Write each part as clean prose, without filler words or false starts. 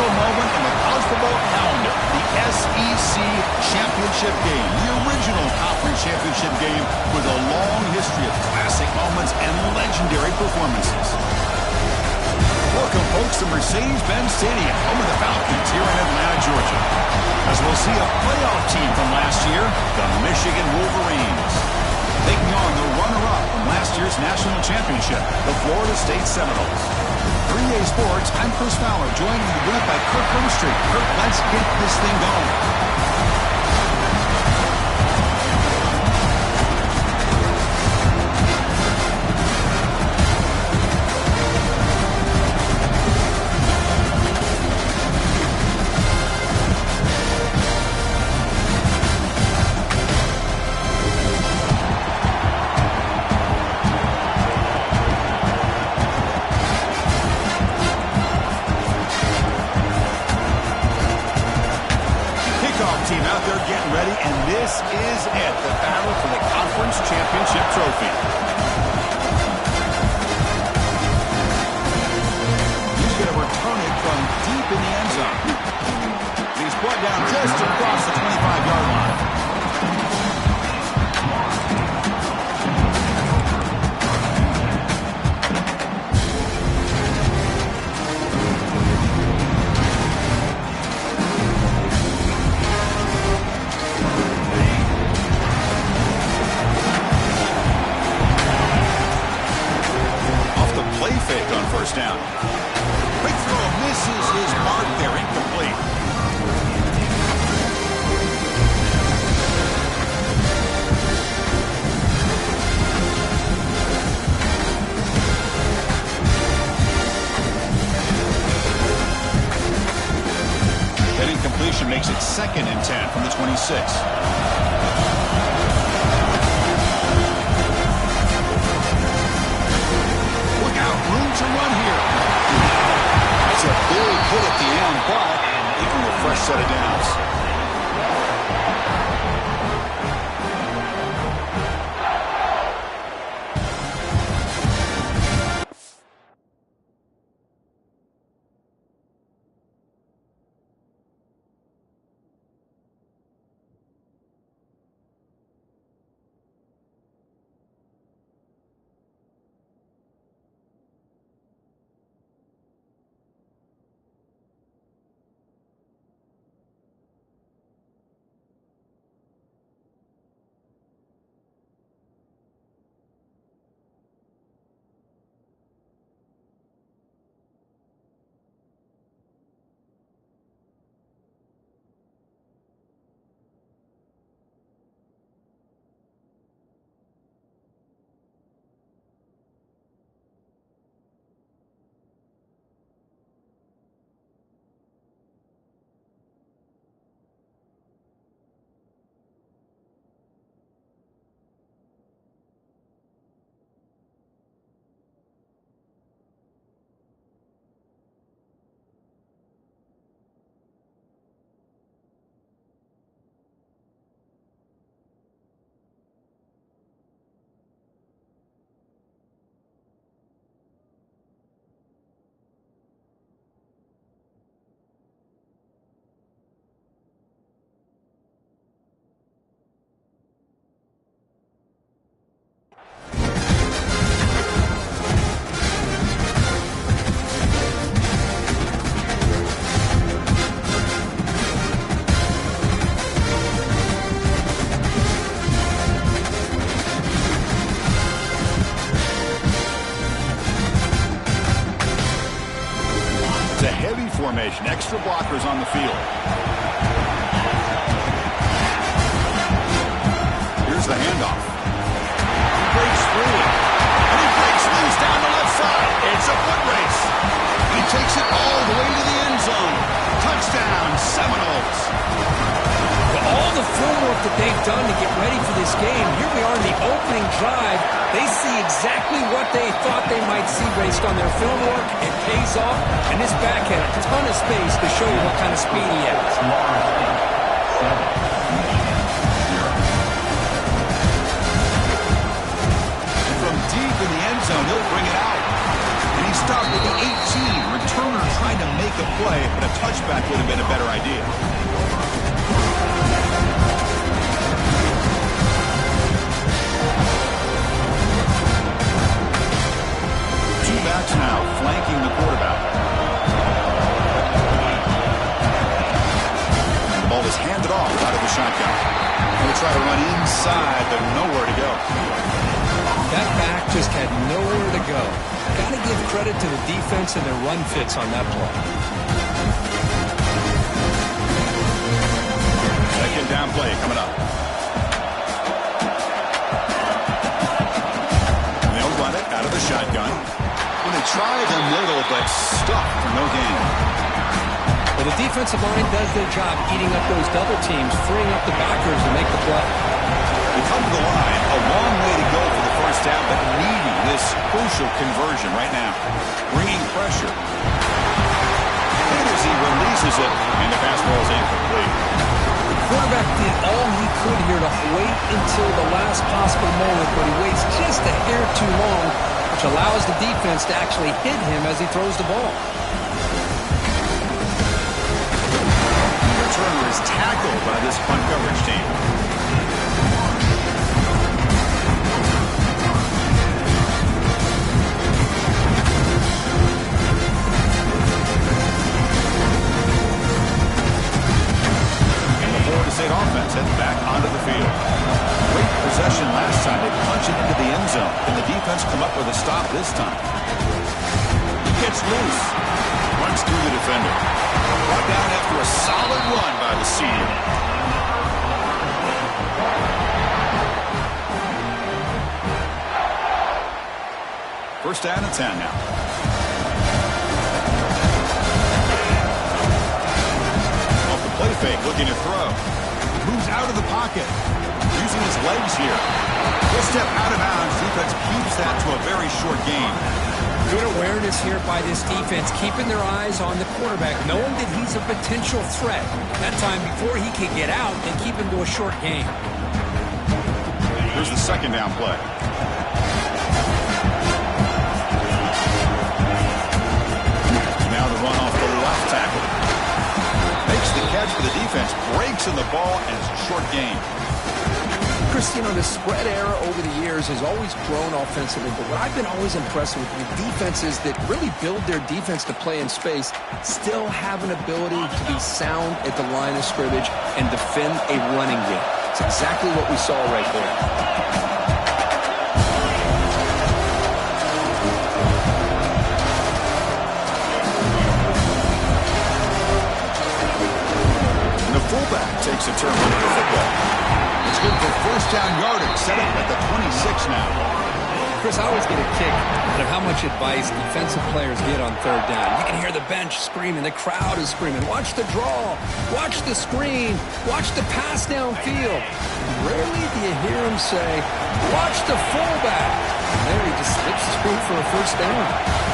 special moment in the college football calendar, the SEC Championship game, the original conference championship game with a long history of classic moments and legendary performances. Welcome, folks, to Mercedes-Benz Stadium, home of the Falcons here in Atlanta, Georgia. As we'll see a playoff team from last year, the Michigan Wolverines. Taking on the runner-up from last year's national championship, the Florida State Seminoles. 3A Sports, I'm Chris Fowler, joined in the booth by Kirk Hermstreet. Kirk, let's get this thing going. Team out there getting ready, and this is it, the battle for the conference championship trophy. He's going to return it from deep in the end zone. He's brought down just across the 25-yard line. Fake on first down. Quick throw misses his mark there, incomplete. That incompletion makes it 2nd and 10 from the 26. Room to run here. That's a big hit at the end, but even a fresh set of downs. It's a heavy formation, extra blockers on the field. Here's the handoff. He breaks through it. And he breaks loose down the left side. It's a foot race. He takes it all the way to the end zone. Touchdown, Seminoles. For all the film work that they've done to get ready for this game, here we are in the opening drive. They see exactly what they thought they might see based on their film work. It pays off, and this back had a ton of space to show you what kind of speed he has. From deep in the end zone, he'll bring it out. And he stopped at the 18. Returner trying to make make the play, but a touchback would have been a better idea. Two backs now flanking the quarterback. The ball is handed off out of the shotgun. He'll try to run inside, but nowhere to go. That back just had nowhere to go. Got to give credit to the defense and their run fits on that play. Second down play coming up. And they'll run it out of the shotgun. When they tried a little, but stuck for no gain. Well, the defensive line does their job eating up those double teams, freeing up the backers to make the play. We come to the line, a long way to go for the first down, but needing this crucial conversion right now. Bringing pressure. And as he releases it, and the pass ball is incomplete. The quarterback did all he could here to wait until the last possible moment, but he waits just a hair too long, which allows the defense to actually hit him as he throws the ball. The returner is tackled by this punt coverage team. State offense heads back onto the field. Great possession last time. They punch it into the end zone. Can the defense come up with a stop this time? He gets loose. Runs through the defender. Brought down after a solid run by the senior. First down and 10 now. Off the play fake, looking to throw. Moves out of the pocket. Using his legs here. He'll step out of bounds. Defense keeps that to a very short gain. Good awareness here by this defense, keeping their eyes on the quarterback, knowing that he's a potential threat. That time, before he can get out, they keep him to a short gain. Here's the second down play. Now the run off the left tackle. Makes the catch for the defense, breaks in the ball, and it's a short gain. Chris, you know, the spread era over the years has always grown offensively, but what I've been always impressed with defenses that really build their defense to play in space still have an ability to be sound at the line of scrimmage and defend a running game. It's exactly what we saw right there. Fullback takes a turn with the football. It's good for first down yardage. Set up at the 26 now. Chris, I always get a kick out of how much advice defensive players get on third down. You can hear the bench screaming. The crowd is screaming. Watch the draw. Watch the screen. Watch the pass downfield. Rarely do you hear him say, watch the fullback. And there he just slips through for a first down.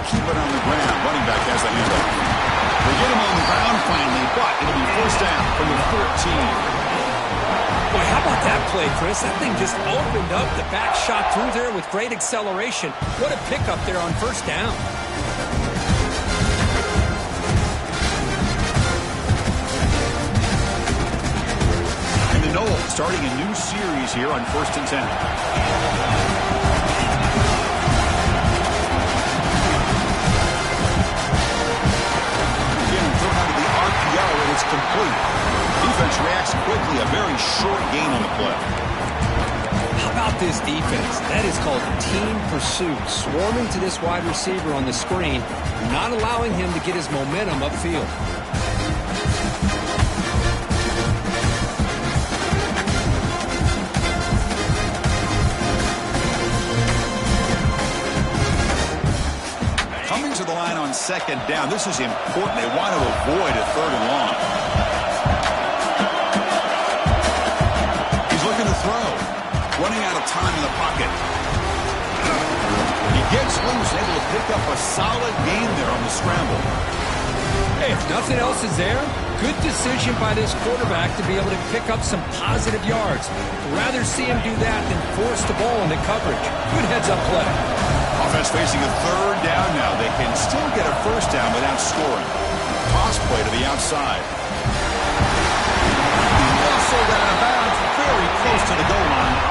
Keep it on the ground. Running back has the handoff. They get him on the ground finally, but it'll be first down from the 14. Boy, how about that play, Chris? That thing just opened up. The back shot through there with great acceleration. What a pickup there on first down. And the Noles starting a new series here on 1st and 10. And it's complete. Defense reacts quickly. A very short gain on the play. How about this defense? That is called team pursuit. Swarming to this wide receiver on the screen, not allowing him to get his momentum upfield. Coming to the line on second down. This is important. They want to avoid a third and long. He's looking to throw. Running out of time in the pocket. He gets loose, able to pick up a solid gain there on the scramble. Hey, if nothing else is there, good decision by this quarterback to be able to pick up some positive yards. Rather see him do that than force the ball into coverage. Good heads-up play. Offense facing a third down now. They can still get a first down without scoring. Toss play to the outside. Muscled out of bounds, very close to the goal line.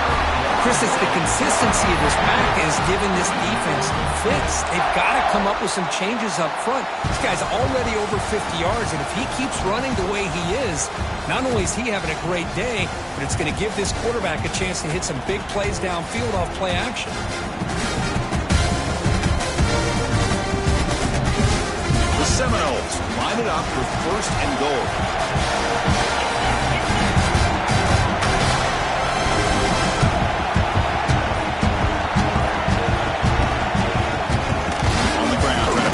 Chris, it's the consistency of this back is giving this defense fits. They've got to come up with some changes up front. This guy's already over 50 yards, and if he keeps running the way he is, not only is he having a great day, but it's going to give this quarterback a chance to hit some big plays downfield off play action. The Seminoles line it up for first and goal.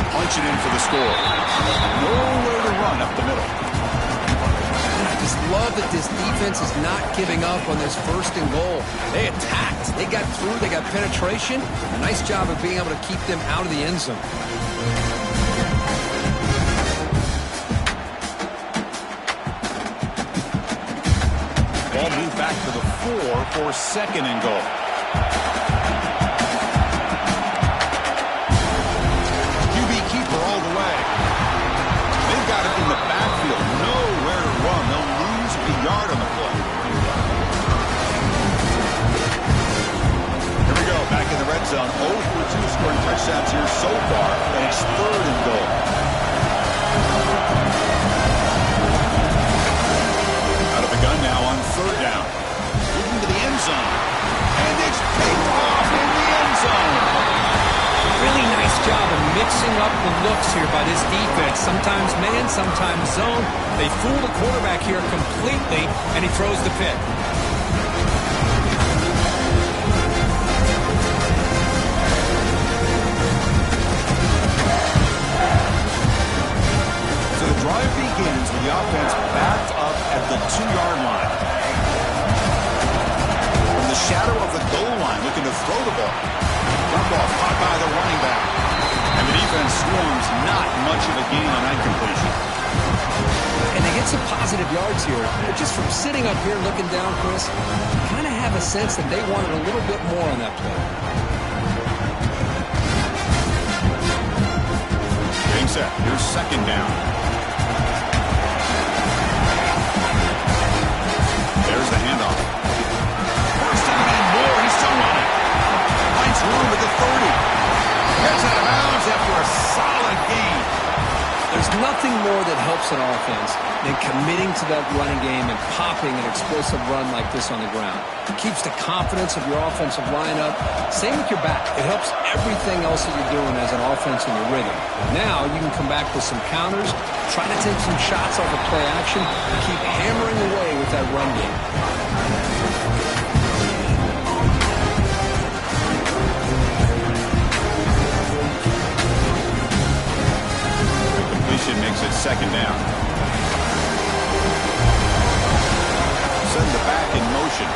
Punch it in for the score. Nowhere to run up the middle. I just love that this defense is not giving up on this first and goal. They attacked. They got through. They got penetration. A nice job of being able to keep them out of the end zone. Ball moved back to the 4 for second and goal. In the backfield, nowhere to run. They'll lose a yard on the play. Here we go, back in the red zone. 0 for 2 scoring touchdowns here so far, and it's third and goal. Out of the gun now on third down. Moving to the end zone. And it's picked off in the end zone. Really nice job of mixing up the looks here by this defense. Sometimes man, sometimes zone. They fool the quarterback here completely, and he throws the pick. So the drive begins with the offense backed up at the 2-yard line. From the shadow of the goal line, looking to throw the ball. Dump off, caught by the running back. And the defense swarms, not much of a gain on that completion. And they get some positive yards here. But just from sitting up here looking down, Chris, you kind of have a sense that they wanted a little bit more on that play. Getting set. Here's second down. There's the handoff. First down and more. He's still running. Finds room at the 30. Gets out of bounds after a solid gain. There's nothing more that helps an offense than committing to that running game and popping an explosive run like this on the ground. It keeps the confidence of your offensive lineup. Same with your back. It helps everything else that you're doing as an offense in your rhythm. Now you can come back with some counters, try to take some shots off of play action, and keep hammering away with that run game. Makes it second down. Send the back in motion.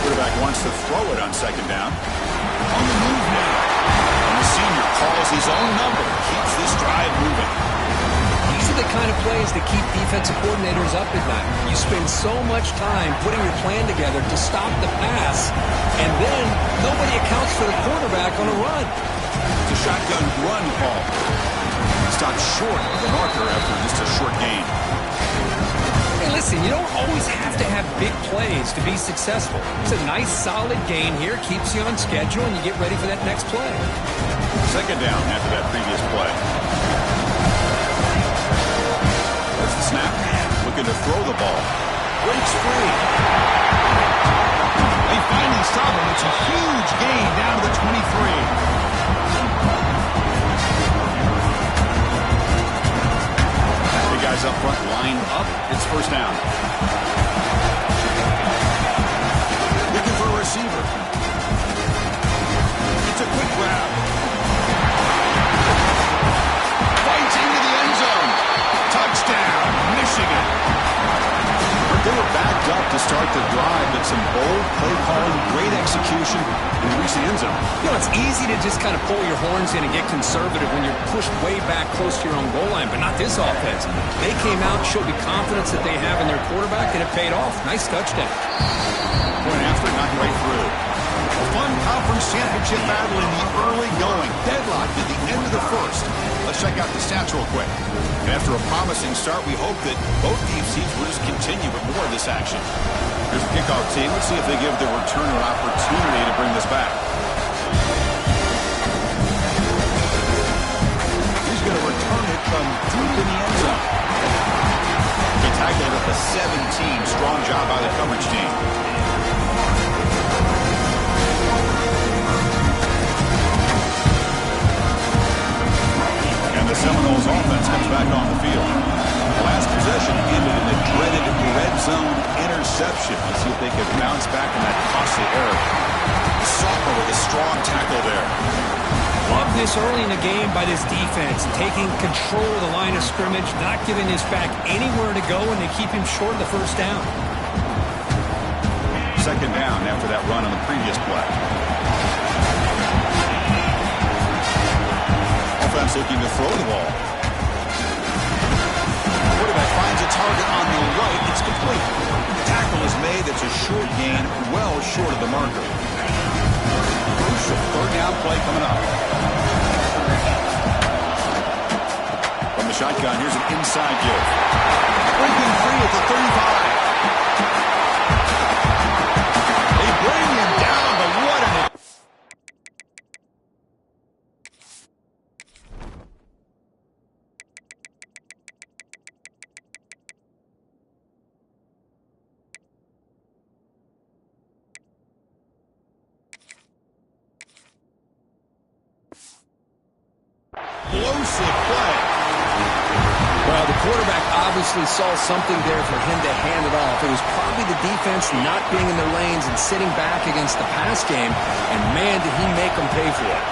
Quarterback wants to throw it on second down. On the move now. And the senior calls his own number. Keeps this drive moving. These are the kind of plays that keep defensive coordinators up at night. You spend so much time putting your plan together to stop the pass, and then nobody accounts for the quarterback on a run. It's a shotgun run call. Stopped short of the marker after just a short gain. Hey, listen, you don't always have to have big plays to be successful. It's a nice, solid gain here, keeps you on schedule, and you get ready for that next play. Second down after that previous play. There's the snap. Looking to throw the ball. Breaks free. They finally stop him. It's a huge gain down to the 23. Guys up front lined up. It's first down. Looking for a receiver. It's a quick grab. Fights into the end zone. Touchdown, Michigan. They were backed up to to start the drive, but some bold play calling, great execution, and reach the end zone. You know, it's easy to just kind of pull your horns in and get conservative when you're pushed way back close to your own goal line, but not this offense. They came out, showed the confidence that they have in their quarterback, and it paid off. Nice touchdown. Point after, knocking right through. A fun conference championship battle in the early going. Deadlocked at the end of the first. Let's check out the stats real quick. And after a promising start, we hope that both teams will just continue with more of this action. Here's the kickoff team. Let's see if they give the returner an opportunity to bring this back. He's going to return it from deep in the end zone. He tackled at the 17. Strong job by the coverage team. And the Seminoles offense comes back on the field. The last possession ended in a dreaded red zone interception. Let's see if they can bounce back in that costly error. Sophomore with a strong tackle there. Love this early in the game by this defense, taking control of the line of scrimmage, not giving his back anywhere to go, and they keep him short of the first down. Second down after that run on the previous play. Offense looking to throw the ball. Quarterback finds a target on the right. It's complete. Tackle is made. It's a short gain, well short of the marker. Crucial third down play coming up. From the shotgun, here's an inside give. Breaking free at the 35. They bring him down, but what an explosive play. Well, the quarterback obviously saw something there for him to hand it off. It was probably the defense not being in their lanes and sitting back against the pass game, and man, did he make them pay for it.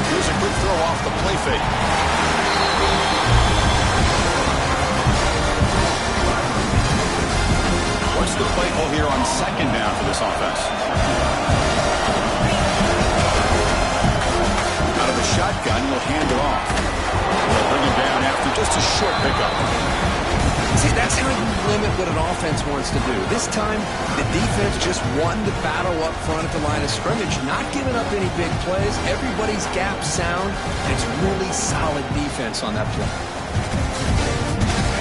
Here's a quick throw off the play fake. What's the play call here on second down for this offense? Out of the shotgun, he'll hand it off. They'll bring him down after just a short pickup. See, that's how you limit what an offense wants to do. This time, the defense just won the battle up front at the line of scrimmage, not giving up any big plays. Everybody's gap sound, and it's really solid defense on that play.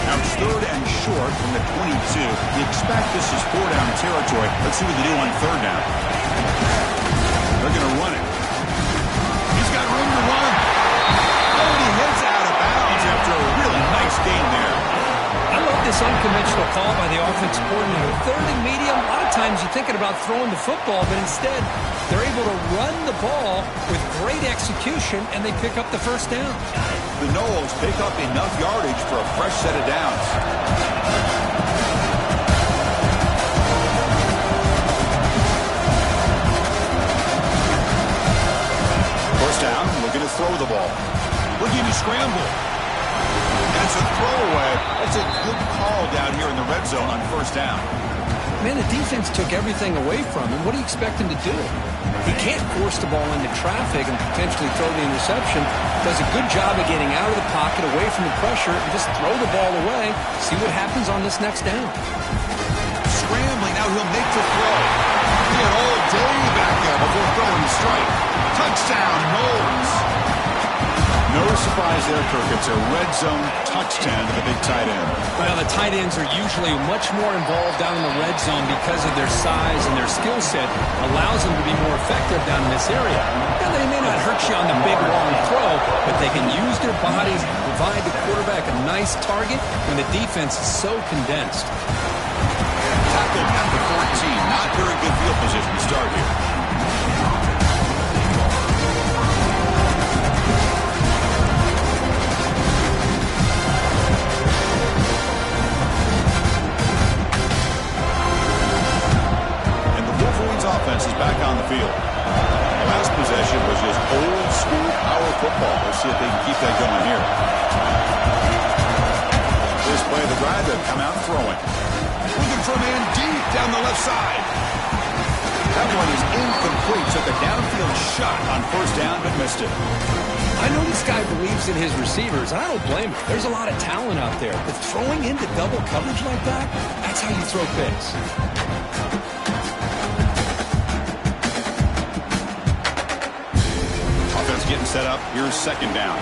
Now it's third and short from the 22. You expect this is four-down territory. Let's see what they do on third down. They're going to run it. He's got room to run. Oh, he hits out of bounds after a really nice gain there. I love this unconventional call by the offensive coordinator. Third and medium, a lot of times you're thinking about throwing the football, but instead they're able to run the ball with great execution, and they pick up the first down. The Noles pick up enough yardage for a fresh set of downs. First down, looking to throw the ball. Looking to scramble. And it's a throwaway. That's a good call down here in the red zone on first down. Man, the defense took everything away from him. What do you expect him to do? He can't force the ball into traffic and potentially throw the interception. Does a good job of getting out of the pocket, away from the pressure, and just throw the ball away. See what happens on this next down. Scrambling, now he'll make the throw. He had all day back there before throwing the strike. Touchdown, Noles. No surprise there, Kirk. It's a red zone touchdown to the big tight end. Well, the tight ends are usually much more involved down in the red zone because of their size and their skill set allows them to be more effective down in this area. Now, they may not hurt you on the big, long throw, but they can use their bodies to provide the quarterback a nice target when the defense is so condensed. Tackled at the 14. Not very good field position to start here. Offense is back on the field. The last possession was just old school power football. Let's see if they can keep that going here. This play of the drive, they've come out throwing. Looking for a man deep down the left side. That one is incomplete. Took a downfield shot on first down, but missed it. I know this guy believes in his receivers, and I don't blame him. There's a lot of talent out there. But throwing into double coverage like that, that's how you throw picks. Offense getting set up. Here's second down.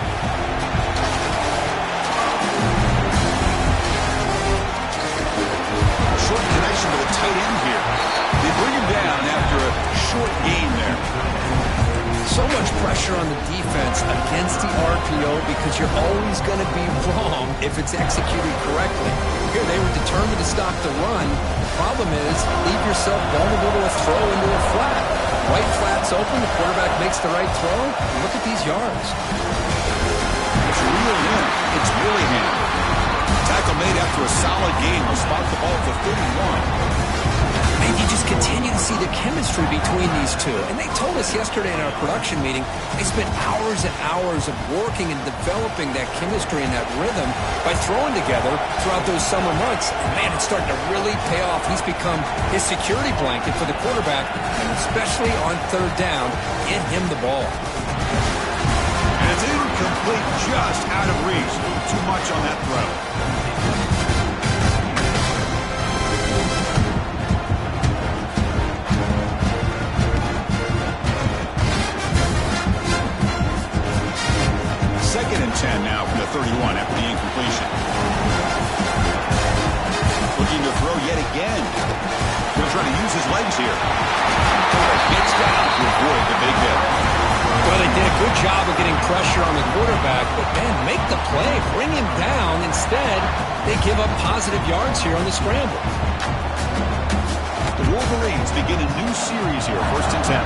Short connection to the tight end here. They bring him down after a short gain there. So much pressure on the defense against the RPO because you're always going to be wrong if it's executed correctly. Here, they were determined to stop the run. The problem is, leave yourself vulnerable to a throw into a flat. Right flat's open, the quarterback makes the right throw. Look at these yards. It's reeled in. It's Willingham. Tackle made after a solid game. Will spot the ball for 31. And you just continue to see the chemistry between these two. And they told us yesterday in our production meeting, they spent hours and hours of working and developing that chemistry and that rhythm by throwing together throughout those summer months. And man, it's starting to really pay off. He's become his security blanket for the quarterback, and especially on third down, get him the ball. And it's incomplete, just out of reach. Too much on that throw. Second and 10 now from the 31 after the incompletion. Looking to throw yet again. Going to try to use his legs here. Gets down to avoid the big hit. Well, they did a good job of getting pressure on the quarterback, but then make the play, bring him down. Instead, they give up positive yards here on the scramble. The Wolverines begin a new series here, first and 10.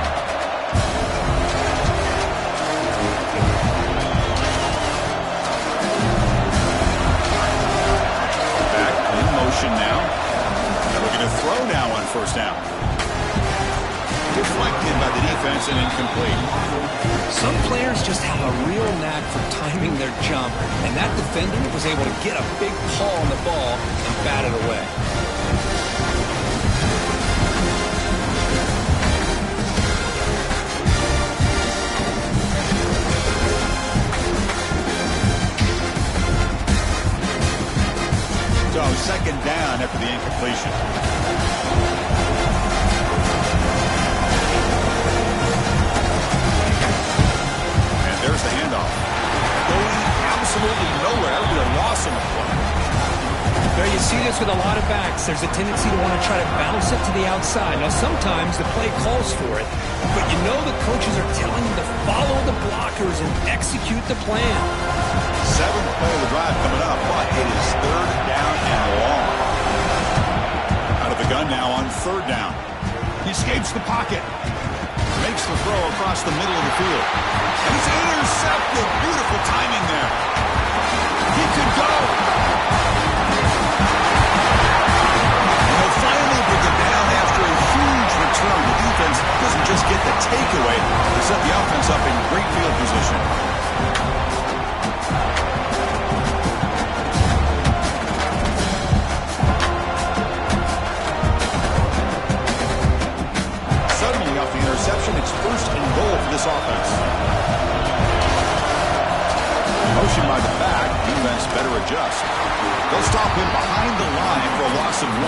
Now. They're looking to throw now on first down. Deflected by the defense and incomplete. Some players just have a real knack for timing their jump, and that defender was able to get a big paw on the ball and bat it away. So second down after the incompletion. And there's the handoff. Going absolutely nowhere with a loss on the play. There you see this with a lot of backs. There's a tendency to want to try to bounce it to the outside. Now sometimes the play calls for it, but you know the coaches are telling you to follow the blockers and execute the plan. Seventh play of the drive coming up, but it is third down and long. Out of the gun now on third down. He escapes the pocket. Makes the throw across the middle of the field. And he's intercepted. Beautiful timing there. He could go. And they'll finally bring him down after a huge return. The defense doesn't just get the takeaway. They set the offense up in great field position. Interception, it's first and goal for this offense. Motion by the back, defense better adjust. They'll stop him behind the line for a loss of 1.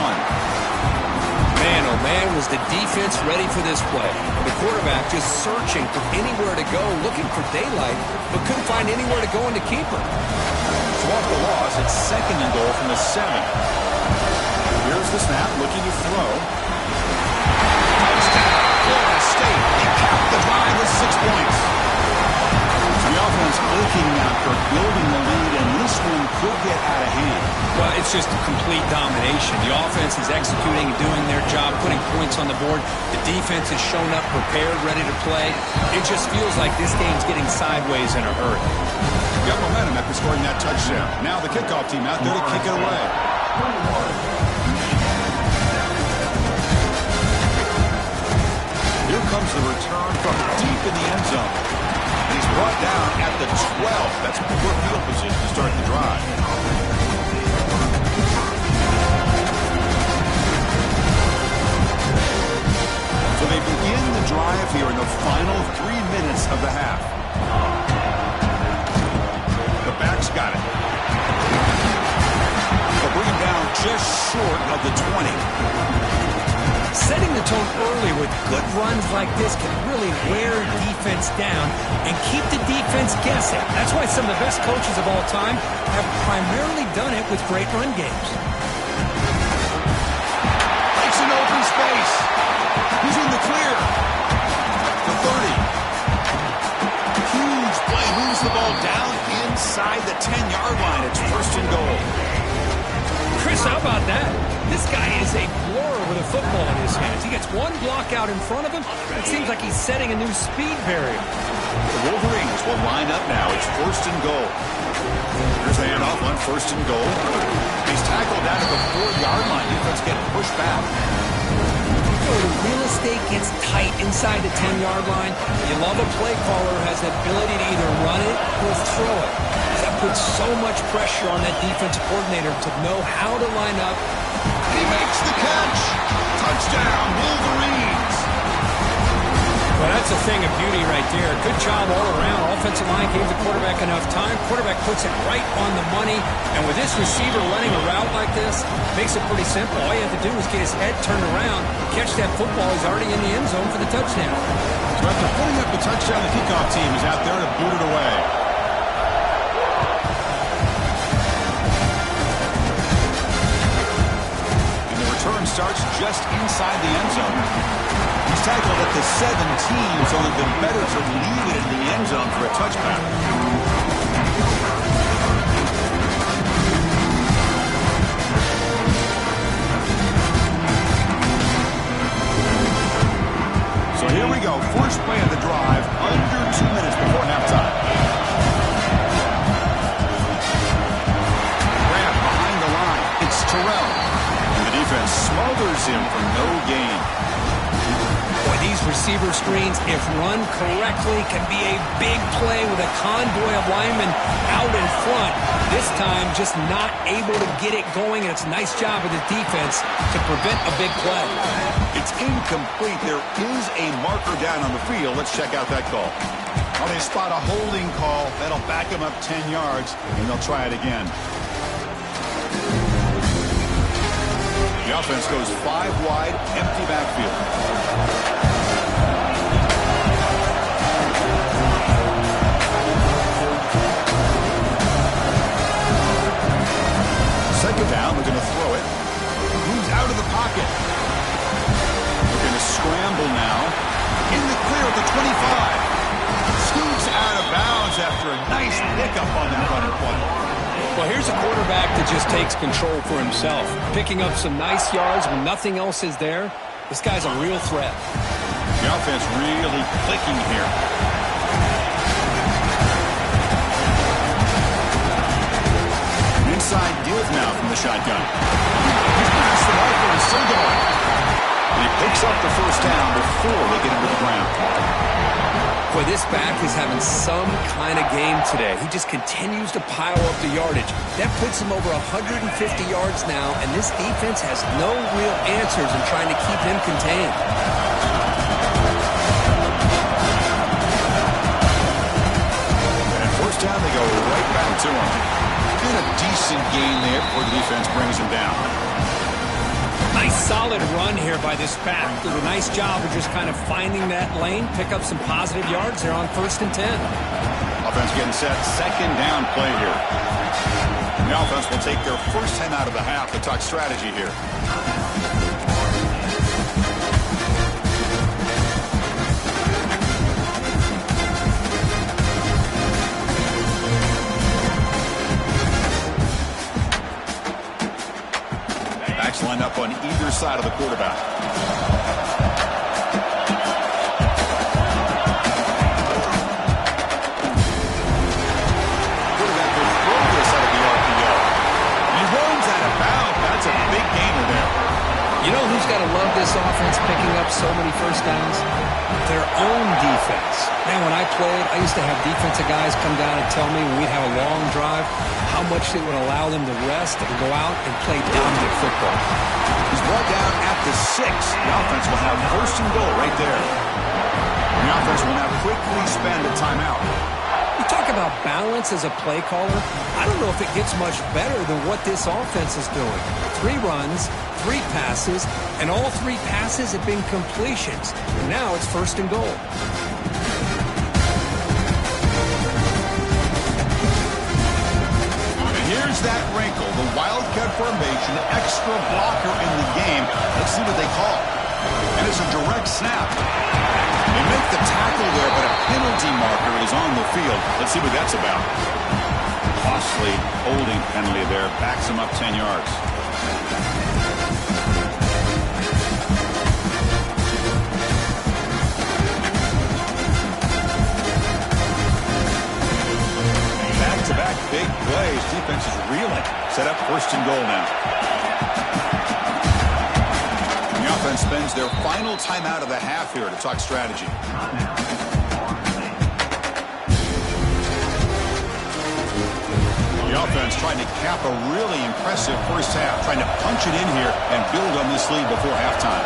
Man, oh man, was the defense ready for this play. The quarterback just searching for anywhere to go, looking for daylight, but couldn't find anywhere to go in the keeper. So off the loss, it's second and goal from the 7. Here's the snap, looking to throw. Florida State, they capped the drive with 6 points. So the offense looking out for building the lead, and this one could get out of hand. Well, it's just complete domination. The offense is executing and doing their job, putting points on the board. The defense has shown up prepared, ready to play. It just feels like this game's getting sideways in a hurry. Got momentum after scoring that touchdown. Now the kickoff team out there to kick it away. Here comes the return from deep in the end zone. And he's brought down at the 12. That's poor field position to start the drive. So they begin the drive here in the final 3 minutes of the half. The back's got it. They'll bring him down just short of the 20. Setting the tone early with good runs like this can really wear defense down and keep the defense guessing. That's why some of the best coaches of all time have primarily done it with great run games. Breaks an open space. He's in the clear. The 30. Huge play. Moves the ball down inside the 10-yard line. It's first and goal. Chris, how about that? This guy is a blur with a football in his hands. He gets one block out in front of him. It seems like he's setting a new speed barrier. The Wolverines will line up now. It's first and goal. Here's the handoff on first and goal. He's tackled down at the 4-yard line. Defense getting pushed back. The real estate gets tight inside the 10-yard line. You love a play caller who has the ability to either run it or throw it. That puts so much pressure on that defensive coordinator to know how to line up. He makes the catch. Touchdown, Wolverines. Well, that's a thing of beauty right there. Good job all around. Offensive line gave the quarterback enough time. Quarterback puts it right on the money. And with this receiver running a route like this, makes it pretty simple. All you have to do is get his head turned around, catch that football. He's already in the end zone for the touchdown. So after putting up the touchdown, the kickoff team is out there to boot it away. And the return starts just inside the end zone. He's tackled at the 17, so they've been better to leave it in the end zone for a touchback. So here we go. First play of the drive, under 2 minutes before halftime. Grab behind the line. It's Terrell. And the defense smothers him for no gain. Boy, these receiver screens, if run correctly, can be a big play with a convoy of linemen out in front. This time, just not able to get it going, and it's a nice job of the defense to prevent a big play. It's incomplete. There is a marker down on the field. Let's check out that call. Oh, they spot a holding call. That'll back them up 10 yards, and they'll try it again. The offense goes 5 wide, empty backfield. Second down, they're going to throw it. Moves out of the pocket. They're going to scramble now. In the clear at the 25. Scoots out of bounds after a nice pickup on that running play. Well, here's a quarterback that just takes control for himself. Picking up some nice yards when nothing else is there. This guy's a real threat. The offense really clicking here. Inside Div now from the shotgun. He's past the marker and still going. And he picks up the first down before they get him to the ground. Boy, this back is having some kind of game today. He just continues to pile up the yardage. That puts him over 150 yards now, and this defense has no real answers in trying to keep him contained. And first down, they go right back to him. Been a decent gain there before the defense brings him down. Nice solid run here by this back. Did a nice job of just kind of finding that lane, pick up some positive yards there on 1st and 10. Offense getting set, second down play here. And the offense will take their first 10 out of the half to talk strategy here. Line up on either side of the quarterback. Quarterback will throw this out of the RPO. He runs out of bounds. That's a big gainer there. You know who's got a gotta love this offense picking up so many first downs. Their own defense. Man, when I played, I used to have defensive guys come down and tell me when we'd have a long drive how much it would allow them to rest and go out and play dominant football. He's brought down at the 6. The offense will have first and goal right there. The offense will now quickly spend a timeout. You talk about balance as a play caller. I don't know if it gets much better than what this offense is doing. 3 runs, 3 passes, and all 3 passes have been completions. And now it's first and goal. And here's that wrinkle, the Wildcat formation, extra blocker in the game. Let's see what they call. And it's a direct snap. They make the tackle there, but a penalty marker is on the field. Let's see what that's about. Costly holding penalty there. Backs him up 10 yards. Back-to-back big plays. Defense is reeling. Set up first and goal now. The offense spends their final timeout of the half here to talk strategy. The offense trying to cap a really impressive first half, trying to punch it in here and build on this lead before halftime.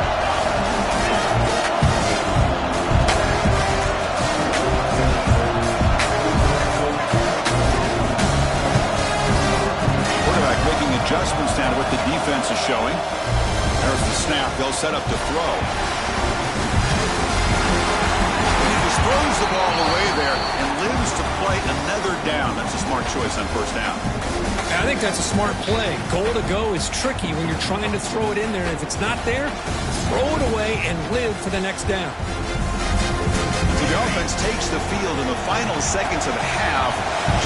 Quarterback making adjustments down to what the defense is showing. There's the snap. They'll set up to throw. And he just throws the ball away there and lives to play another down. That's a smart choice on first down. I think that's a smart play. Goal to go is tricky when you're trying to throw it in there. If it's not there, throw it away and live for the next down. The offense takes the field in the final seconds of the half.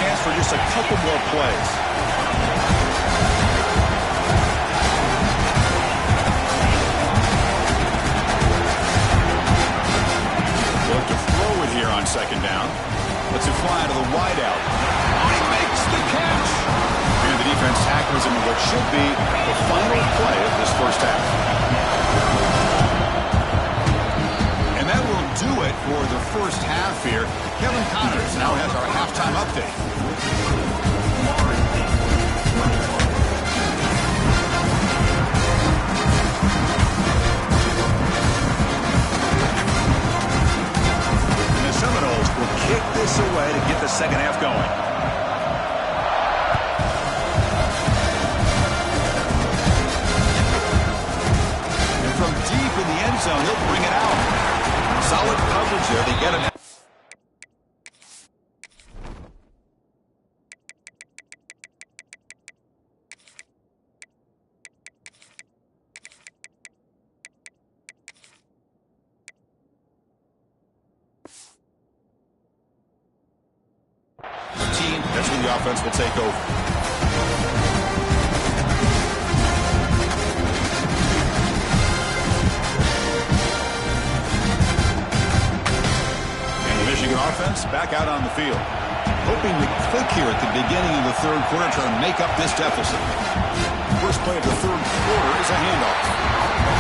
Chance for just a couple more plays. Look to throw it here on second down. Lets it fly to the wideout. Oh, he makes the catch. And the defense tackles him in what should be the final play of this first half. And that will do it for the first half here. Kevin Connors now has our halftime update. Seminoles will kick this away to get the second half going. And from deep in the end zone, he'll bring it out. Solid coverage there. They get it. That's when the offense will take over. And the Michigan offense back out on the field. Hoping to click here at the beginning of the third quarter, trying to make up this deficit. First play of the third quarter is a handoff.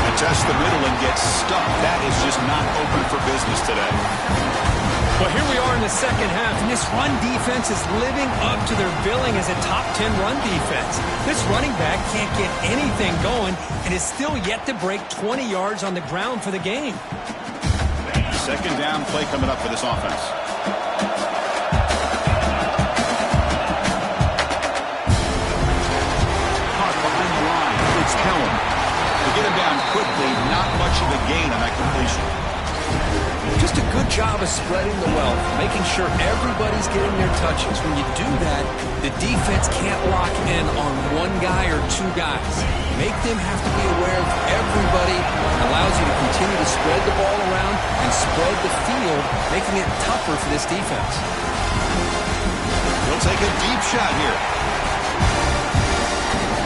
And test the middle and get stuck. That is just not open for business today. Well, here we are in the second half, and this run defense is living up to their billing as a top 10 run defense. This running back can't get anything going and is still yet to break 20 yards on the ground for the game. Second down play coming up for this offense. Caught behind the line. It's Kellen. To get him down quickly, not much of a gain on that completion. Just a good job of spreading the wealth, making sure everybody's getting their touches. When you do that, the defense can't lock in on one guy or two guys. Make them have to be aware of everybody. Allows you to continue to spread the ball around and spread the field, making it tougher for this defense. He'll take a deep shot here.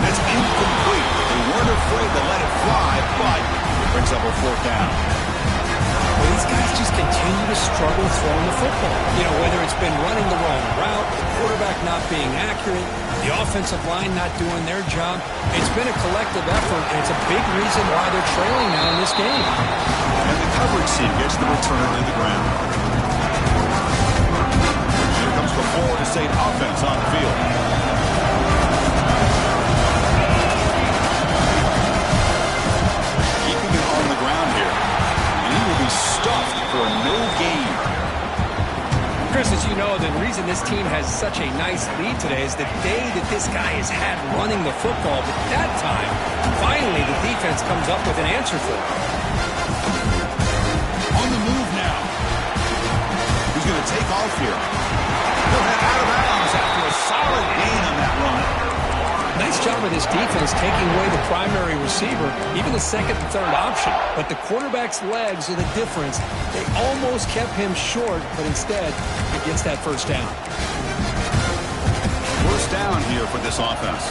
That's incomplete. They weren't afraid to let it fly, but it brings up a fourth down. Well, these guys just continue to struggle throwing the football. You know, whether it's been running the wrong route, the quarterback not being accurate, the offensive line not doing their job. It's been a collective effort, and it's a big reason why they're trailing now in this game. And the coverage team gets the returner to the ground. Here comes the Florida State offense on the field. Keeping it on the ground here. And he will be stuffed for no gain. Chris, as you know, the reason this team has such a nice lead today is the day that this guy has had running the football. But that time, finally, the defense comes up with an answer for it. On the move now. He's going to take off here. He'll head out of bounds after a solid gain on that run. Nice job of this defense taking away the primary receiver, even the second and third option. But the quarterback's legs are the difference. They almost kept him short, but instead, he gets that first down. First down here for this offense.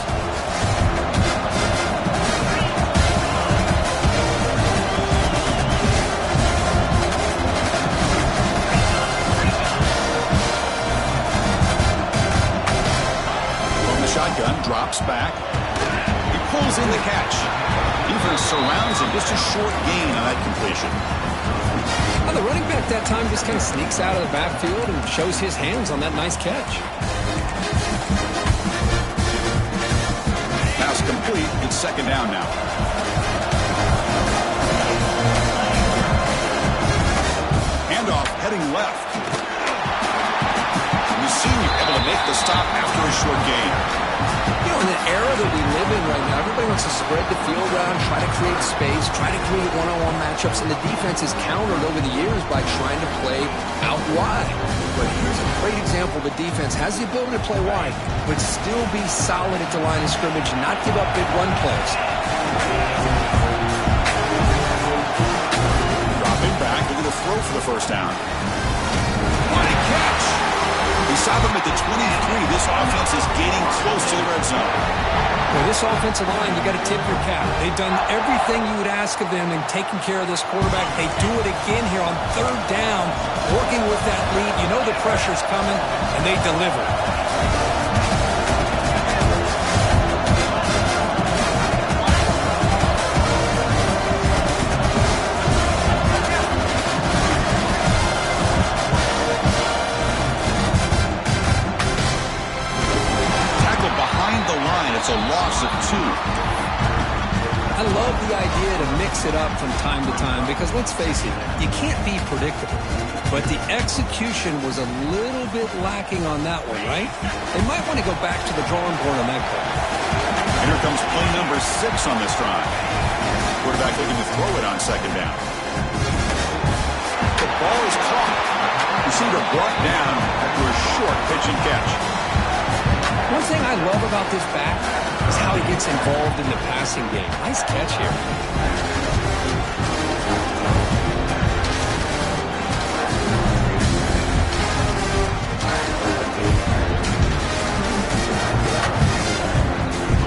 Shotgun, drops back. He pulls in the catch. Defense surrounds him. Just a short gain on that completion. Well, the running back that time just kind of sneaks out of the backfield and shows his hands on that nice catch. Pass complete. It's second down now. Handoff heading left. The senior able to make the stop after a short gain. You know, in the era that we live in right now, everybody wants to spread the field around, try to create space, try to create one-on-one matchups, and the defense is countered over the years by trying to play out wide. But here's a great example. The defense has the ability to play wide, but still be solid at the line of scrimmage and not give up big run plays. Dropping back, looking to throw for the first down. What a catch! We saw them at the 23. This offense is gaining close to the red zone. Well, this offensive line, you got to tip your cap. They've done everything you would ask of them in taking care of this quarterback. They do it again here on third down, working with that lead. You know the pressure's coming, and they deliver. It's a loss of 2. I love the idea to mix it up from time to time because, let's face it, you can't be predictable. But the execution was a little bit lacking on that one, right? They might want to go back to the drawing board on that play. And here comes play number 6 on this drive. Quarterback looking to throw it on second down. The ball is caught. Receiver brought down after a short pitch and catch. One thing I love about this back is how he gets involved in the passing game. Nice catch here.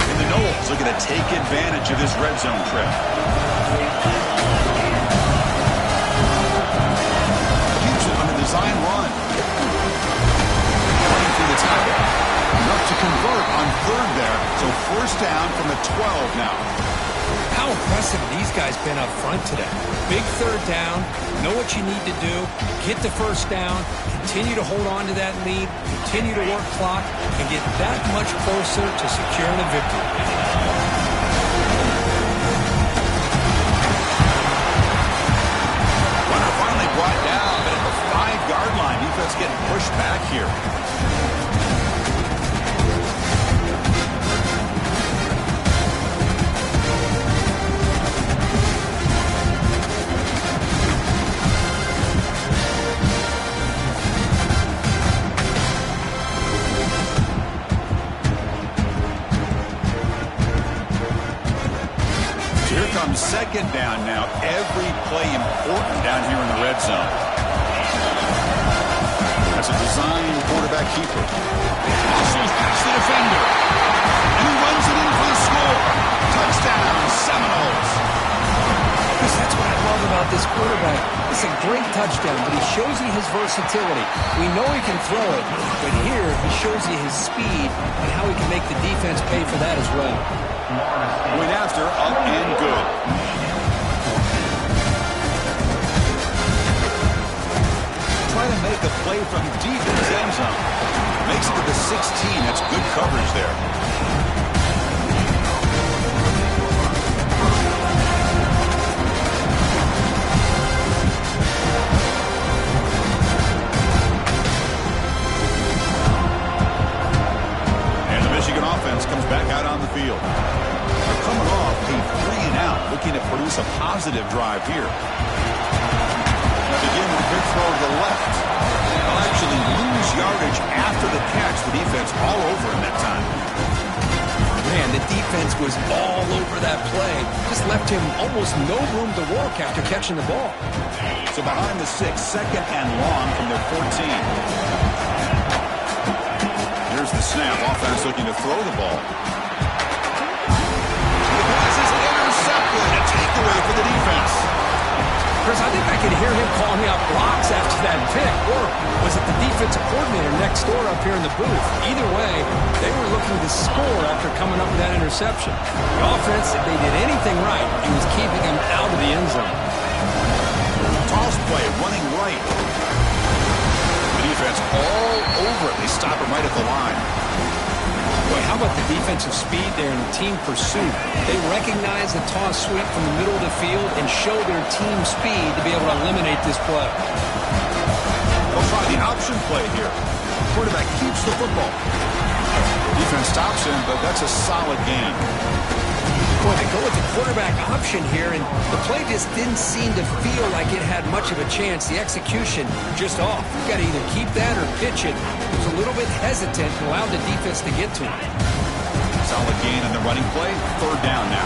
And the Noles looking to take advantage of this red zone trip. Keeps it on the design run. Running through the tackle. Enough to convert on third there. So first down from the 12 now. How impressive these guys been up front today. Big third down. Know what you need to do. Get the first down. Continue to hold on to that lead. Continue to work clock. And get that much closer to securing a victory. Runner finally brought down, but at the 5-yard line, defense getting pushed back here. Second down now. Every play important down here in the red zone. That's a design quarterback keeper. Hustles past the defender. And he runs it in for the score. Touchdown, Seminoles. Chris, that's what I love about this quarterback. It's a great touchdown, but he shows you his versatility. We know he can throw it, but here he shows you his speed and how he can make the defense pay for that as well. Went after, up and good. Trying to make a play from deep in his end zone. Makes it to the 16. That's good coverage there. Offense comes back out on the field. They're coming off a 3-and-out, looking to produce a positive drive here. Now begin with a big throw to the left. They'll actually lose yardage after the catch. The defense all over him that time. Man, the defense was all over that play. Just left him almost no room to work after catching the ball. So behind the 6, 2nd and long from their 14. Here's the snap. Offense looking to throw the ball. The pass is intercepted. A takeaway for the defense. Chris, I think I could hear him calling out blocks after that pick. Or was it the defensive coordinator next door up here in the booth? Either way, they were looking to score after coming up with that interception. The offense, if they did anything right, it was keeping him out of the end zone. Toss play, running right. Defense all over it. They stop him right at the line. Boy, how about the defensive speed there in the team pursuit? They recognize the toss sweep from the middle of the field and show their team speed to be able to eliminate this play. They'll try the option play here. Quarterback keeps the football. Defense stops him, but that's a solid gain. Boy, they go with the quarterback option here, and the play just didn't seem to feel like it had much of a chance. The execution just off. You've got to either keep that or pitch it. It was a little bit hesitant and allowed the defense to get to him. Solid gain on the running play. 3rd down now.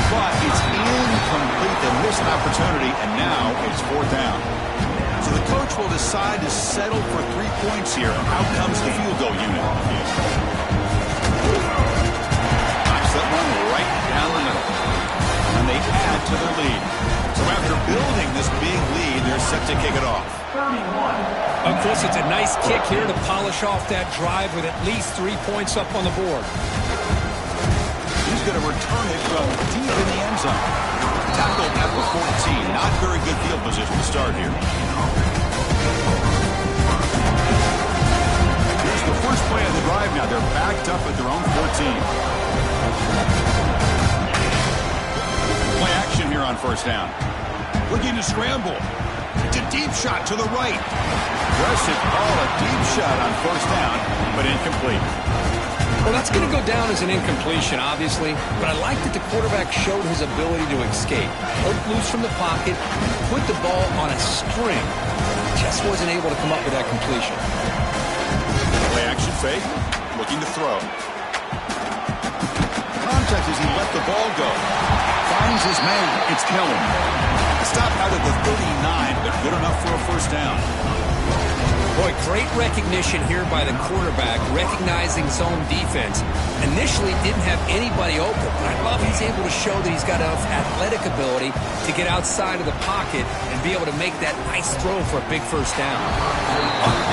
But it's incomplete. They missed an opportunity, and now it's 4th down. So the coach will decide to settle for 3 points here. Out comes the field goal unit. Knocks that one right down the middle. And they add to their lead. So after building this big lead, they're set to kick it off. Of course, it's a nice kick here to polish off that drive with at least 3 points up on the board. He's going to return it from deep in the end zone. Tackled at the 14. Not very good field position to start here. Here's the first play of the drive now. They're backed up at their own 14. Play action here on 1st down. Looking to scramble. It's a deep shot to the right. Aggressive call, a deep shot on 1st down, but incomplete. Well, that's going to go down as an incompletion, obviously, but I like that the quarterback showed his ability to escape. Broke loose from the pocket, put the ball on a string. Just wasn't able to come up with that completion. Play action fake, looking to throw. Contact as he let the ball go. Finds his man. It's Kellen. A stop out of the 39, but good enough for a 1st down. Boy, great recognition here by the quarterback, recognizing zone defense. Initially didn't have anybody open, but I love he's able to show that he's got enough athletic ability to get outside of the pocket and be able to make that nice throw for a big 1st down.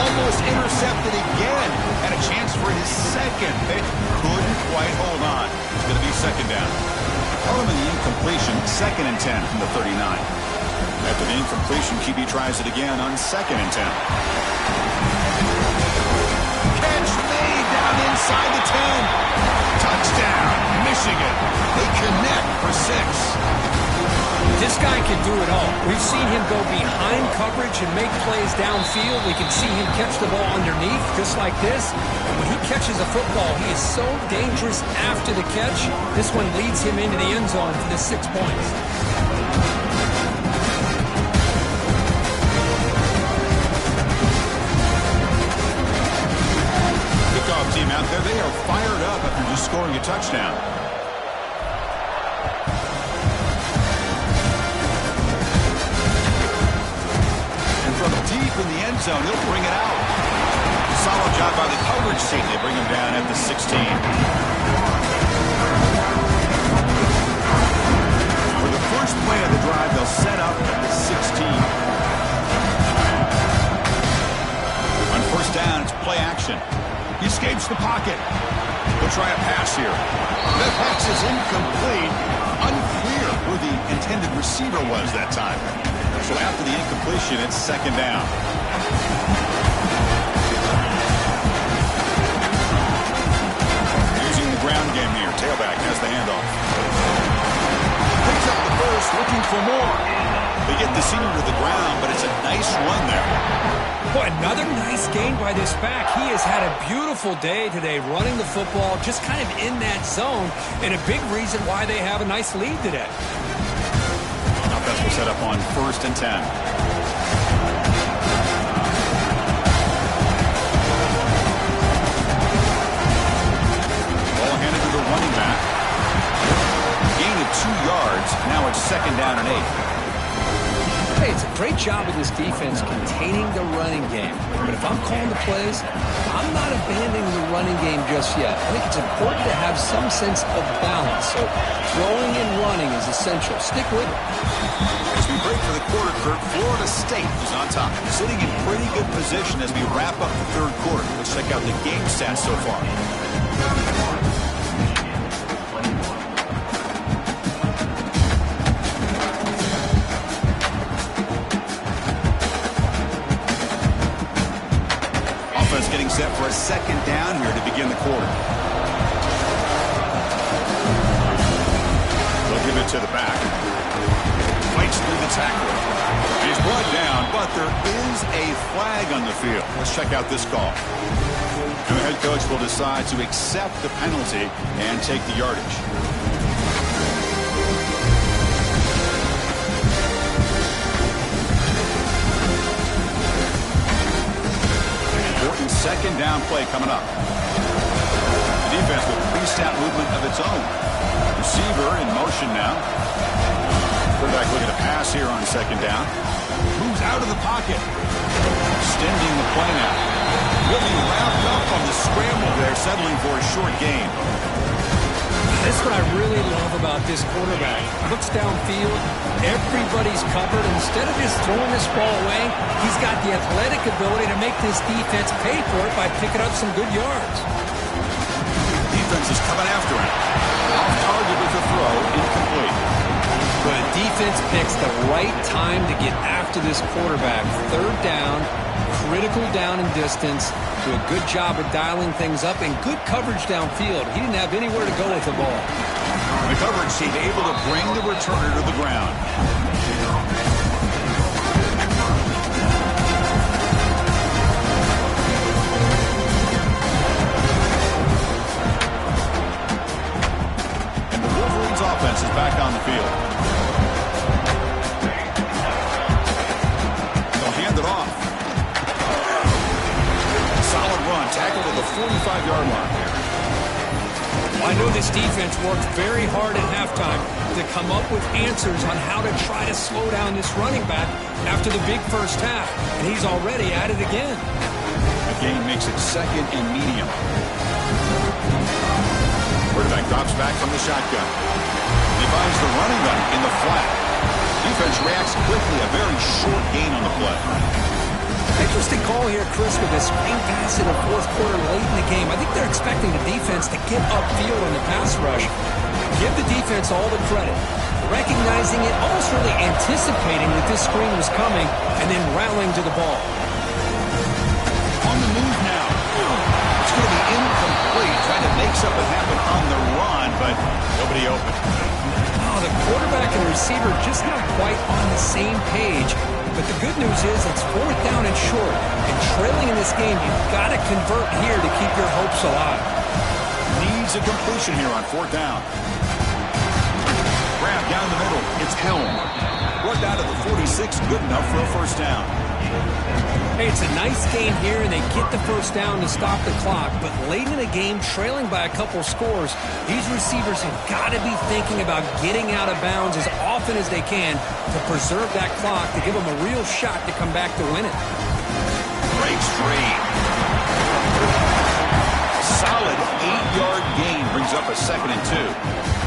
Almost intercepted again. Had a chance for his 2nd. They couldn't quite hold on. It's going to be 2nd down. Element the incompletion, 2nd and 10 from the 39. After the incompletion, QB tries it again on 2nd and 10. Catch made down inside the 10. Touchdown, Michigan. They connect for 6. This guy can do it all. We've seen him go behind coverage and make plays downfield. We can see him catch the ball underneath, just like this. And when he catches a football, he is so dangerous after the catch. This one leads him into the end zone for the 6 points. Kickoff team out there, they are fired up after just scoring a touchdown. From deep in the end zone, he'll bring it out. Solid job by the coverage team. They bring him down at the 16. That pass is incomplete. Unclear who the intended receiver was that time. So after the incompletion, it's second down. Using the ground game here. Tailback has the handoff. Picks up the first, looking for more. They get the senior to the ground, but it's a nice run there. Boy, another nice gain by this back. He has had a beautiful day today running the football, just kind of in that zone, and a big reason why they have a nice lead today. Offense will set up on 1st and 10. Ball handed to the running back. Gain of 2 yards. Now it's second down and 8. Hey, it's a great job of this defense containing the running game. But if I'm calling the plays, I'm not abandoning the running game just yet. I think it's important to have some sense of balance. So throwing and running is essential. Stick with it. As we break for the quarter, Kurt, Florida State is on top, sitting in pretty good position as we wrap up the 3rd quarter. Let's check out the game stats so far. Getting set for a second down here to begin the quarter. They'll give it to the back. Fights through the tackle. He's brought down, but there is a flag on the field. Let's check out this call. And the head coach will decide to accept the penalty and take the yardage. Second down play coming up. The defense with pre-snap movement of its own. Receiver in motion now. Quarterback looking to pass here on second down. Moves out of the pocket. Extending the play now. Will be wrapped up on the scramble there, settling for a short gain. This is what I really love about this quarterback. Looks downfield, everybody's covered. Instead of just throwing this ball away, he's got the athletic ability to make this defense pay for it by picking up some good yards. Defense is coming after him. Off target with the throw, incomplete. But defense picks the right time to get after this quarterback. 3rd down, critical down and distance. Do a good job of dialing things up and good coverage downfield. He didn't have anywhere to go with the ball. The coverage team able to bring the returner to the ground. And the Wolverines offense is back on the field. They'll hand it off. Solid run, tackled at the 45-yard line. I know this defense worked very hard at halftime to come up with answers on how to try to slow down this running back after the big first half, and he's already at it again. The gain makes it second and medium. Quarterback drops back from the shotgun. He finds the running back in the flat. Defense reacts quickly, a very short gain on the play. Interesting call here, Chris, with this screen pass in the 4th quarter late in the game. I think they're expecting the defense to get upfield on the pass rush. Give the defense all the credit. Recognizing it, almost really anticipating that this screen was coming, and then rallying to the ball. On the move now. It's going to be incomplete. Trying to make something happen on the run, but nobody open. Oh, the quarterback and receiver just not quite on the same page. But the good news is it's 4th down and short. And trailing in this game, you've got to convert here to keep your hopes alive. Needs a completion here on 4th down. Grab down the middle. It's Helm. Brought down to the 46. Good enough for a 1st down. Hey, it's a nice game here, and they get the 1st down to stop the clock. But late in the game, trailing by a couple scores, these receivers have got to be thinking about getting out of bounds as often as they can to preserve that clock, to give them a real shot to come back to win it. Breaks free. Solid 8-yard gain brings up a 2nd and 2.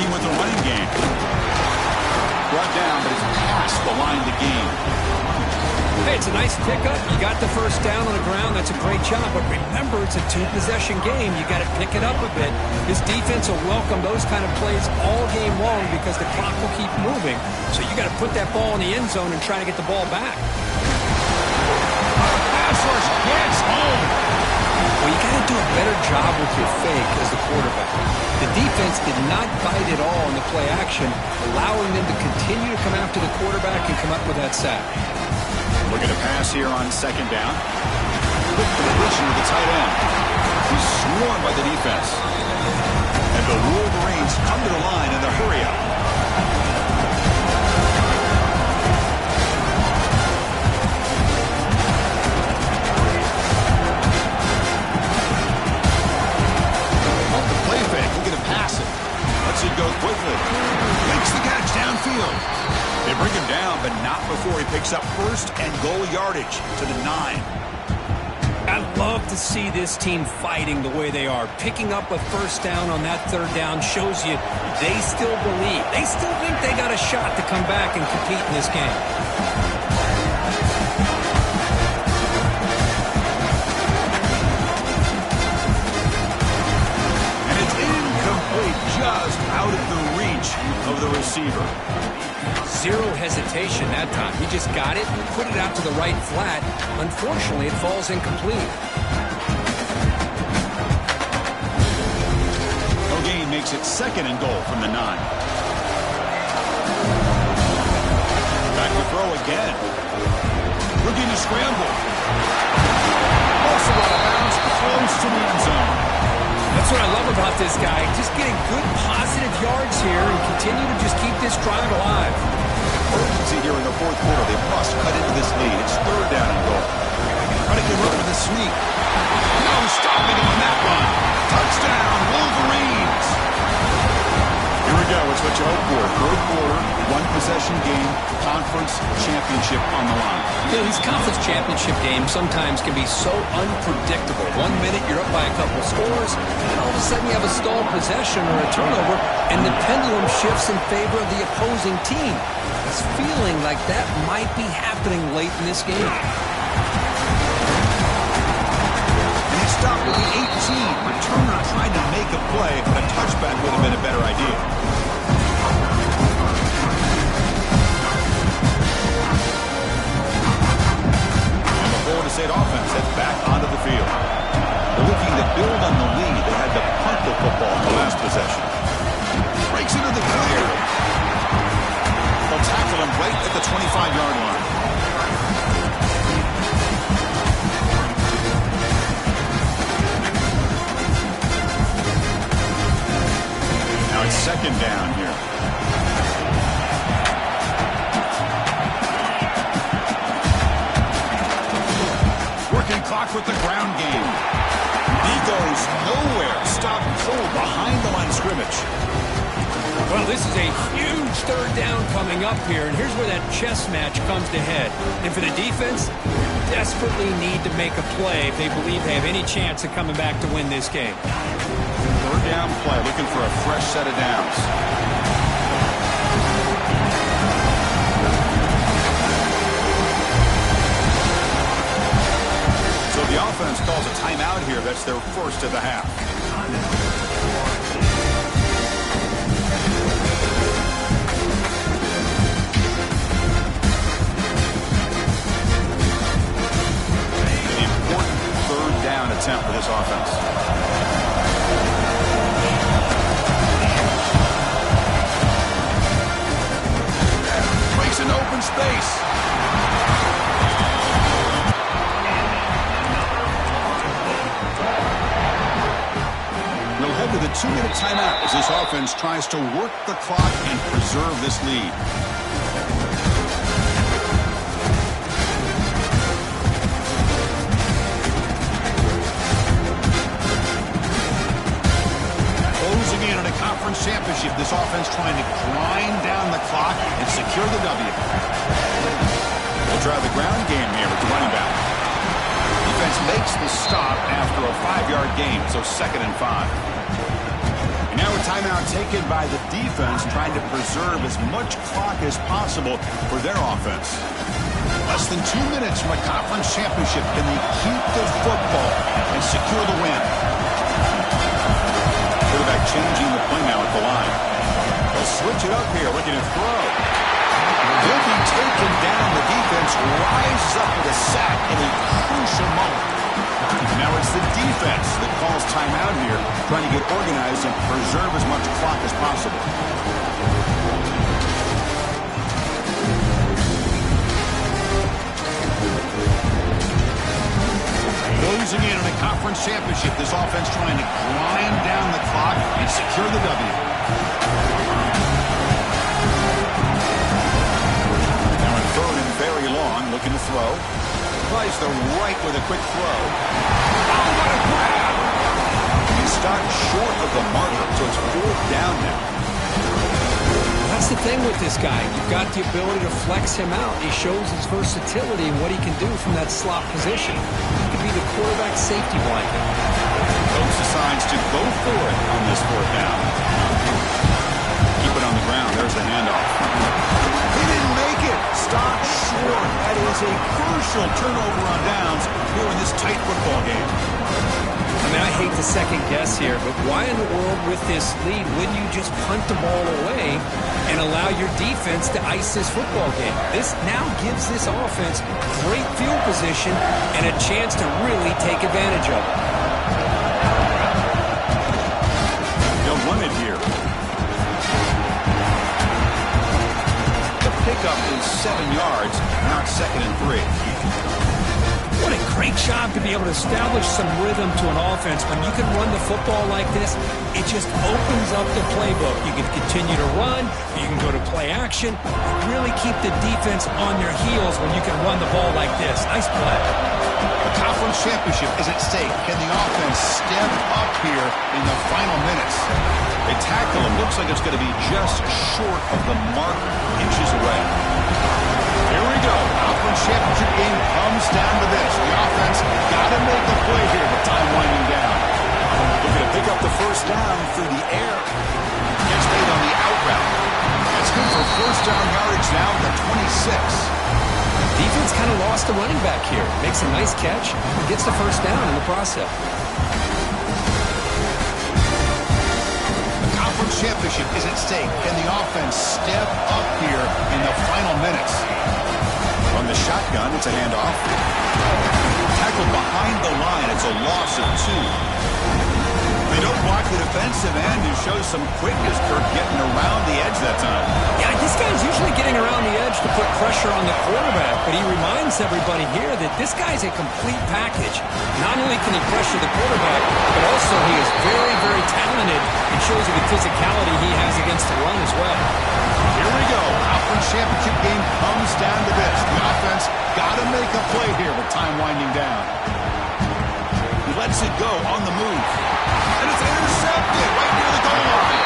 With the running game. Brought down, but it's past the line of the game. Hey, it's a nice pickup. You got the first down on the ground. That's a great job. But remember, it's a two-possession game. You got to pick it up a bit. This defense will welcome those kind of plays all game long because the clock will keep moving. So you got to put that ball in the end zone and try to get the ball back. Pass rush gets home. Well, you got to do a better job with your fake as the quarterback. The defense did not bite at all in the play action, allowing them to continue to come after the quarterback and come up with that sack. Looking to pass here on second down. Quick collision with the tight end. He's swarmed by the defense. And the Wolverines come to the line in the hurry-up. Off the play fake, looking to pass it. Lets it go quickly. Makes the catch downfield. They bring him down, but not before he picks up first and goal yardage to the 9. I love to see this team fighting the way they are. Picking up a first down on that third down shows you they still believe. They still think they got a shot to come back and compete in this game. And it's incomplete, just out of the reach of the receiver. Zero hesitation that time. He just got it, put it out to the right flat. Unfortunately, it falls incomplete. O'Gain makes it second and goal from the 9. Back to throw again. Looking to scramble. Also out of bounds, close to the end zone. That's what I love about this guy. Just getting good positive yards here and continue to just keep this drive alive. Urgency here in the fourth quarter. They must cut into this lead. It's third down and goal. Trying to get rid of the sneak. No stopping him on that one. Touchdown, Wolverines. Here we go. It's what you hope for. Third quarter, one-possession game, conference championship on the line. You know, these conference championship games sometimes can be so unpredictable. 1 minute you're up by a couple scores, and all of a sudden you have a stalled possession or a turnover, and the pendulum shifts in favor of the opposing team. It's feeling like that might be happening late in this game. And he stopped at the 18. Returner tried to make a play, but a touchback would have been a better idea. And the Florida State offense heads back onto the field. They're looking to build on the lead. They had to punt the football in the last possession. Breaks into the clear. They'll tackle him right at the 25-yard line. Now it's second down here. Working clock with the ground game. He goes nowhere. Stopped cold behind the line of scrimmage. Well, this is a huge third down coming up here, and here's where that chess match comes to head. And for the defense, they desperately need to make a play if they believe they have any chance of coming back to win this game. Third down play, looking for a fresh set of downs. So the offense calls a timeout here. That's their first of the half. Attempt for this offense. Breaks into open space. We'll head to the 2-minute timeout as this offense tries to work the clock and preserve this lead. Conference championship, this offense trying to grind down the clock and secure the W. They'll try the ground game here with the running back. Defense makes the stop after a 5-yard gain, so 2nd and 5. And now a timeout taken by the defense, trying to preserve as much clock as possible for their offense. A Less than 2 minutes from a conference championship. Can they keep the football and secure the win? Quarterback changing the play now at the line. They'll switch it up here, looking to throw. He'll be taken down. The defense rises up with a sack in a crucial moment. Now it's the defense that calls timeout here, trying to get organized and preserve as much clock as possible. Closing in on a conference championship, this offense trying to grind down the clock and secure the W. Now in third and very long, looking to throw. Tries the right with a quick throw. Oh, what a grab! He stopped short of the marker, so it's fourth down now. That's the thing with this guy. You've got the ability to flex him out. He shows his versatility and what he can do from that slot position. He could be the quarterback safety blanket. Coach decides to go for it on this fourth down. Keep it on the ground. There's the handoff. He didn't make it. Stop short. That is a crucial turnover on downs here in this tight football game. I mean, I hate to second guess here, but why in the world with this lead wouldn't you just punt the ball away and allow your defense to ice this football game? This now gives this offense great field position and a chance to really take advantage of it. They'll run it here. The pickup is 7 yards. Now it's 2nd and 3. What a great job to be able to establish some rhythm to an offense. When you can run the football like this, it just opens up the playbook. You can continue to run, you can go to play action, really keep the defense on their heels when you can run the ball like this. Nice play. The conference championship is at stake. Can the offense step up here in the final minutes? They tackle him. Looks like it's going to be just short of the mark, inches away. Here we go. Conference championship game comes down to this. The offense got to make a play here with time winding down. Looking to pick up the first down through the air. Gets made on the out route. That's good for first down yardage now at the 26. Defense kind of lost the running back here. Makes a nice catch and gets the first down in the process. The conference championship is at stake. Can the offense step up here in the final minutes? From the shotgun, it's a handoff. Tackled behind the line. It's a loss of 2. They don't block the defensive end and show some quickness. Kirk getting around the edge that time. Yeah, this guy's usually getting around the edge to put pressure on the quarterback, but he reminds everybody here that this guy's a complete package. Not only can he pressure the quarterback, but also he is very, very talented and shows you the physicality he has against the run as well. Here we go. Conference championship game comes down to this. The offense got to make a play here with time winding down. He lets it go on the move. And it's intercepted right near the goal line.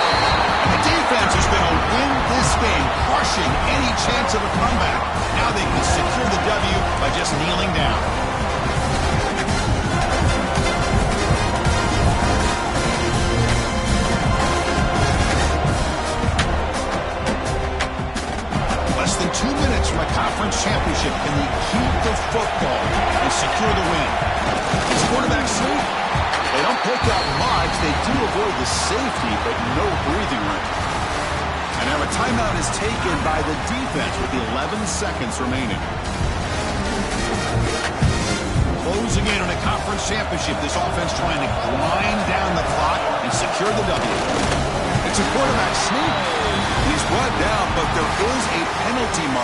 And the defense is going to win this game, crushing any chance of a comeback. Now they can secure the W by just kneeling down. Less than 2 minutes from a conference championship. Can they keep the football and secure the win? Is quarterback sneak? They don't pick up much. They do avoid the safety, but no breathing room. And now a timeout is taken by the defense with 11 seconds remaining. Closing in on a conference championship. This offense trying to grind down the clock and secure the W. It's a quarterback sneak. He's brought down, but there is a penalty mark.